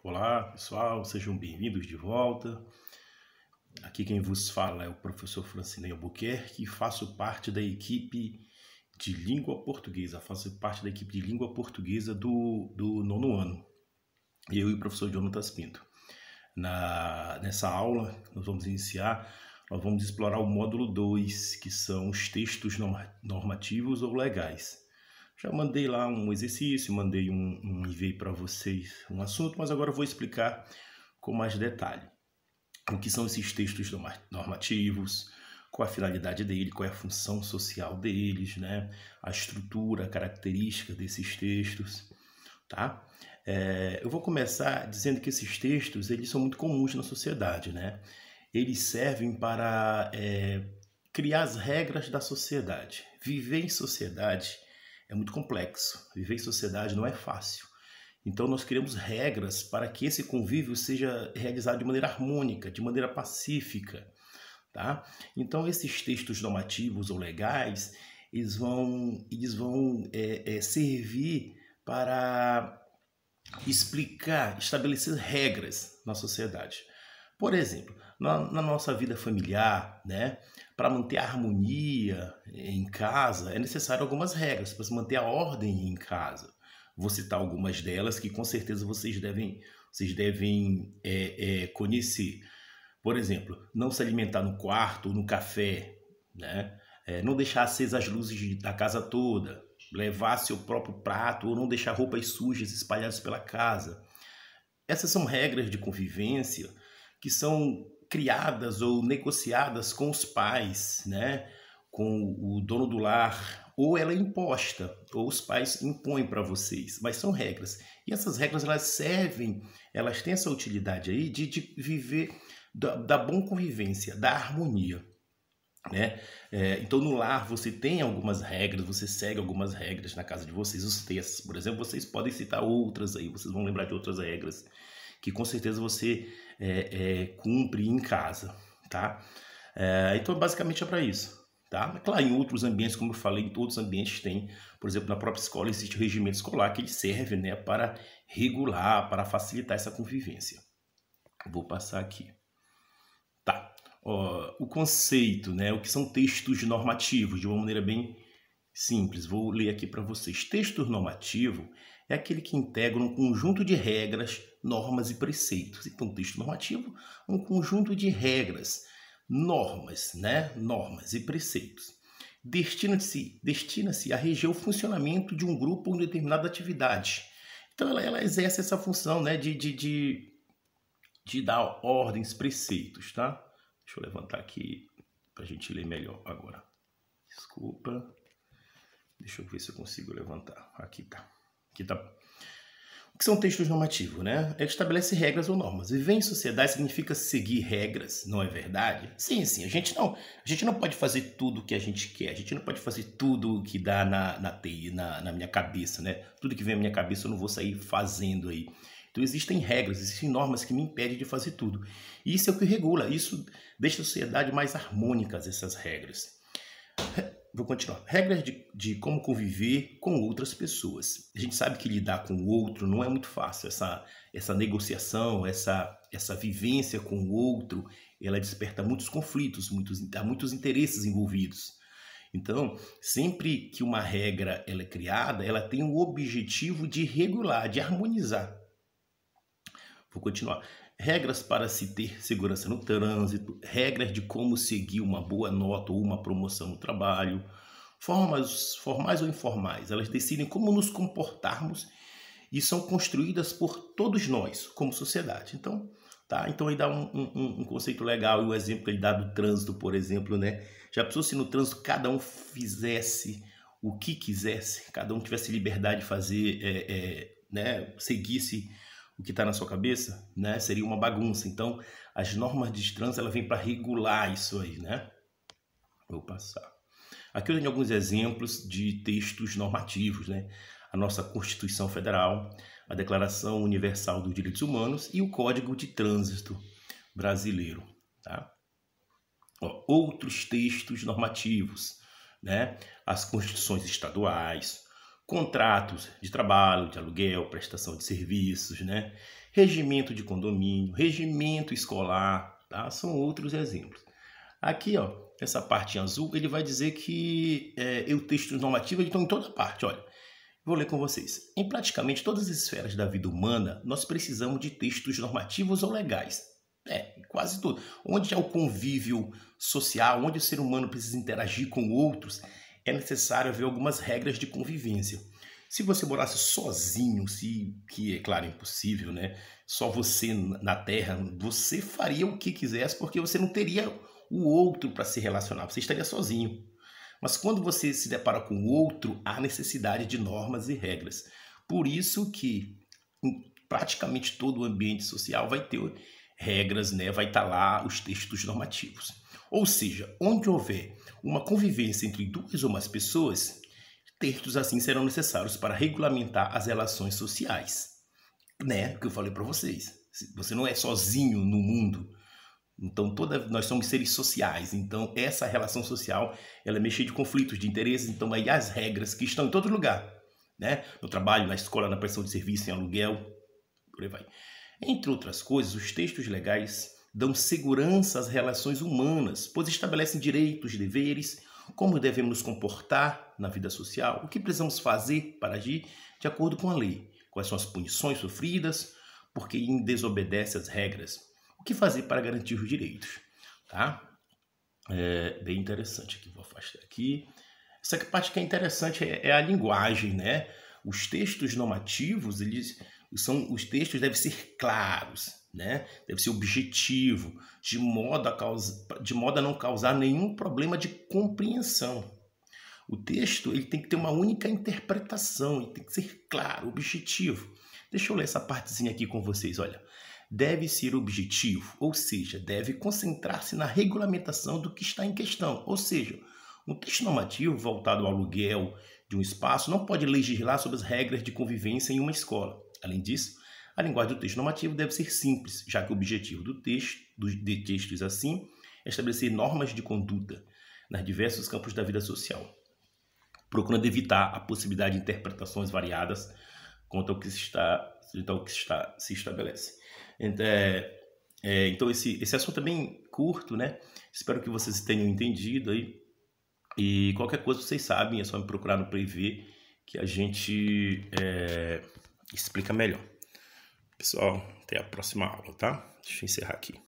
Olá, pessoal, sejam bem-vindos de volta. Aqui quem vos fala é o professor Francinei Albuquerque, faço parte da equipe de língua portuguesa, do nono ano. Eu e o professor Jonatas Pinto. Nessa aula, nós vamos explorar o módulo 2, que são os textos normativos ou legais. Já mandei lá um exercício, mandei enviei para vocês um assunto, mas agora eu vou explicar com mais detalhe o que são esses textos normativos, qual a finalidade dele, qual é a função social deles, né? A estrutura, a característica desses textos, tá? Eu vou começar dizendo que esses textos eles são muito comuns na sociedade, né? Eles servem para criar as regras da sociedade. Viver em sociedade é muito complexo. Viver em sociedade não é fácil. Então nós criamos regras para que esse convívio seja realizado de maneira harmônica, de maneira pacífica, tá? Então esses textos normativos ou legais, eles vão servir para explicar, estabelecer regras na sociedade. Por exemplo, na nossa vida familiar, né, para manter a harmonia em casa, é necessário algumas regras para se manter a ordem em casa. Vou citar algumas delas que com certeza vocês devem conhecer. Por exemplo, não se alimentar no quarto ou no café, né? Não deixar acesas as luzes da casa toda, levar seu próprio prato ou não deixar roupas sujas espalhadas pela casa. Essas são regras de convivência que são criadas ou negociadas com os pais, né? Com o dono do lar, ou ela é imposta, ou os pais impõem para vocês, mas são regras. E essas regras elas têm essa utilidade aí de viver da boa convivência, da harmonia, né? Então no lar você tem algumas regras, você segue algumas regras na casa de vocês, os textos, por exemplo, vocês podem citar outras aí, vocês vão lembrar de outras regras que com certeza você cumpre em casa, tá? Então basicamente é para isso, tá? Claro, em outros ambientes, como eu falei, em todos os ambientes tem, por exemplo, na própria escola existe o regimento escolar que ele serve, né, para regular, para facilitar essa convivência. Vou passar aqui. Tá. O conceito, né, o que são textos normativos, de uma maneira bem simples, vou ler aqui para vocês. Texto normativo é aquele que integra um conjunto de regras, normas e preceitos. Então, texto normativo é um conjunto de regras, normas, né? Normas e preceitos. Destina-se a reger o funcionamento de um grupo ou de determinada atividade. Então, ela exerce essa função, né, de dar ordens, preceitos, tá? Deixa eu levantar aqui para a gente ler melhor agora. Desculpa. Deixa eu ver se eu consigo levantar. Aqui tá. O que são textos normativos, né? Ele estabelece regras ou normas. Viver em sociedade significa seguir regras, não é verdade? Sim. A gente não pode fazer tudo o que a gente quer. A gente não pode fazer tudo o que dá na minha cabeça, né? Tudo que vem na minha cabeça eu não vou sair fazendo aí. Então existem regras, existem normas que me impedem de fazer tudo. E isso é o que regula. Isso deixa a sociedade mais harmônica, essas regras. Vou continuar. Regras de como conviver com outras pessoas. A gente sabe que lidar com o outro não é muito fácil. Essa negociação, essa vivência com o outro, ela desperta muitos conflitos, há muitos interesses envolvidos. Então, sempre que uma regra ela é criada, ela tem o objetivo de regular, de harmonizar. Vou continuar. Regras para se ter segurança no trânsito, regras de como seguir uma boa nota ou uma promoção no trabalho, formas formais ou informais, elas decidem como nos comportarmos e são construídas por todos nós, como sociedade. Então, tá? Então aí dá um conceito legal, e o exemplo que ele dá do trânsito, por exemplo, né? Já pensou se no trânsito cada um fizesse o que quisesse, cada um tivesse liberdade de fazer, né? Seguisse o que está na sua cabeça, né? Seria uma bagunça. Então, as normas de trânsito ela vem para regular isso aí, né? Vou passar. Aqui eu tenho alguns exemplos de textos normativos, né? A nossa Constituição Federal, a Declaração Universal dos Direitos Humanos e o Código de Trânsito Brasileiro, tá? Outros textos normativos, né? As constituições estaduais, contratos de trabalho, de aluguel, prestação de serviços, né? regimento de condomínio, regimento escolar, tá? São outros exemplos. Aqui, ó, essa parte em azul, ele vai dizer que o texto normativo estão em toda parte, olha. Vou ler com vocês. Em praticamente todas as esferas da vida humana, nós precisamos de textos normativos ou legais. Quase tudo. Onde há o convívio social, onde o ser humano precisa interagir com outros, é necessário haver algumas regras de convivência. Se você morasse sozinho, que é claro, impossível, né? Só você na Terra, você faria o que quisesse, porque você não teria o outro para se relacionar, você estaria sozinho. Mas quando você se depara com o outro, há necessidade de normas e regras. Por isso que em praticamente todo o ambiente social vai ter regras, né? Vai estar lá os textos normativos. Ou seja, onde houver uma convivência entre duas ou mais pessoas, textos assim serão necessários para regulamentar as relações sociais. Né? O que eu falei para vocês. Você não é sozinho no mundo. Então, nós somos seres sociais, então essa relação social ela é cheia de conflitos, de interesses, então aí as regras que estão em todo lugar, né? No trabalho, na escola, na prestação de serviço, em aluguel, por aí vai. Entre outras coisas, os textos legais dão segurança às relações humanas, pois estabelecem direitos e deveres, como devemos nos comportar na vida social, o que precisamos fazer para agir de acordo com a lei, quais são as punições sofridas por quem desobedece às regras. O que fazer para garantir os direitos, tá? Bem interessante aqui, vou afastar aqui. Essa parte que é interessante é a linguagem, né? Os textos normativos, os textos devem ser claros, né? Deve ser objetivo, de modo a não causar nenhum problema de compreensão. O texto ele tem que ter uma única interpretação, ele tem que ser claro, objetivo. Deixa eu ler essa partezinha aqui com vocês, olha. Deve ser objetivo, ou seja, deve concentrar-se na regulamentação do que está em questão. Ou seja, um texto normativo voltado ao aluguel de um espaço não pode legislar sobre as regras de convivência em uma escola. Além disso, a linguagem do texto normativo deve ser simples, já que o objetivo de textos assim é estabelecer normas de conduta nos diversos campos da vida social, procurando evitar a possibilidade de interpretações variadas quanto ao que se estabelece. Então esse assunto é bem curto, né? Espero que vocês tenham entendido aí. E qualquer coisa vocês sabem, é só me procurar no Privê que a gente explica melhor. Pessoal, até a próxima aula, tá? Deixa eu encerrar aqui.